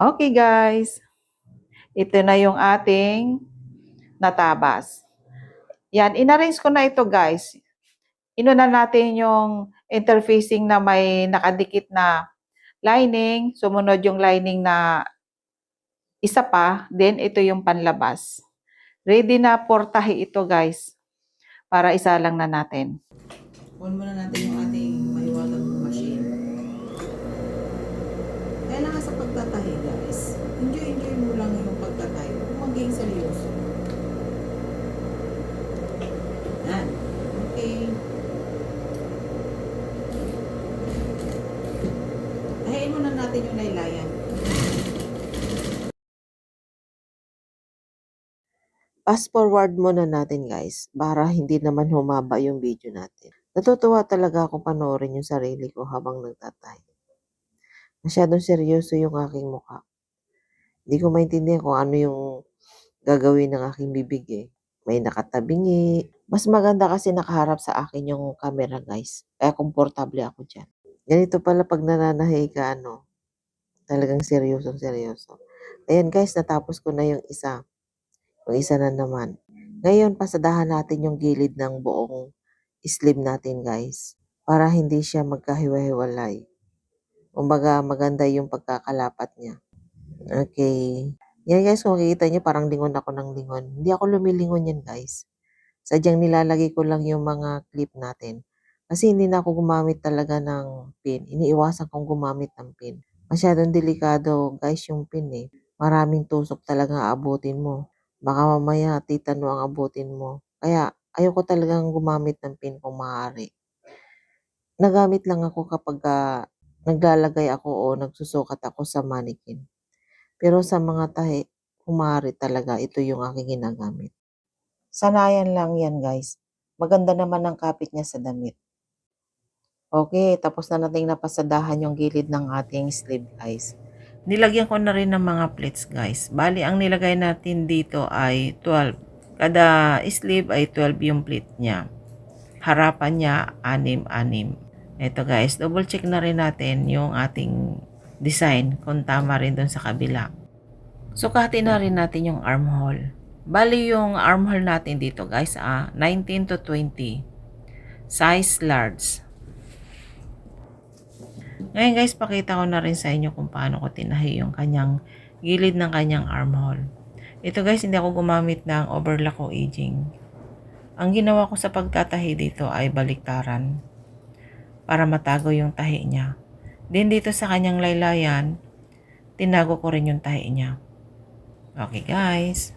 Okay guys, ito na yung ating natabas. Yan, inarrange ko na ito guys. Inuna natin yung interfacing na may nakadikit na lining, sumunod yung lining na isa pa, then ito yung panlabas. Ready na for tahi ito guys, para isa lang na natin. On muna natin yung ating mahiwagang machine. Kaya nga sa pagtatahi guys, enjoy mo lang yung pagtatahi. Huwag maging seryoso. Yan. Okay. Tahiin muna natin yung laylayan. Fast forward muna natin guys, para hindi naman humaba yung video natin. Natutuwa talaga akong panoorin yung sarili ko habang nagtatahi. Masyadong seryoso yung aking mukha. Hindi ko maintindihan kung ano yung gagawin ng aking bibig eh. May nakatabingi. Mas maganda kasi nakaharap sa akin yung camera guys. Kaya komportable ako dyan. Ganito pala pag nananahi ka talagang seryoso. Ayan guys, natapos ko na yung isa. Yung isa na naman. Ngayon, pasadahan natin yung gilid ng buong sleeve natin guys. Para hindi siya magkahiwa-hiwalay. Kumbaga maganda yung pagkakalapat niya. Okay. Yan guys, kung makikita niyo parang lingon ako ng lingon. Hindi ako lumilingon yan guys. Sadyang nilalagay ko lang yung mga clip natin. Kasi hindi na ako gumamit talaga ng pin. Iniiwasan kong gumamit ng pin. Masyadong delikado guys yung pin eh. Maraming tusok talaga abutin mo. Baka mamaya titano ang abutin mo. Kaya ayoko talagang gumamit ng pin kung maaari. Nagamit lang ako kapag naglalagay ako o nagsusukat ako sa mannequin. Pero sa mga tahi, kung maaari talaga, ito yung aking ginagamit. Sanayan lang yan guys. Maganda naman ang kapit niya sa damit. Okay, tapos na nating napasadahan yung gilid ng ating sleeve guys. Nilagyan ko na rin ng mga pleats guys. Bali, ang nilagay natin dito ay 12. Kada sleeve ay 12 yung pleat niya. Harapan niya, 6-6. Ito guys, double check na rin natin yung ating design kung tama rin dun sa kabila. Sukatin na rin natin yung armhole. Bali yung armhole natin dito guys, 19 to 20. Size large. Ngayon guys, pakita ko na rin sa inyo kung paano ko tinahi yung kanyang gilid ng kanyang armhole. Ito guys, hindi ako gumamit ng overlock o edging. Ang ginawa ko sa pagtatahi dito ay baliktaran para matago yung tahi niya. Din dito sa kanyang laylayan, tinago ko rin yung tahi niya. Okay guys.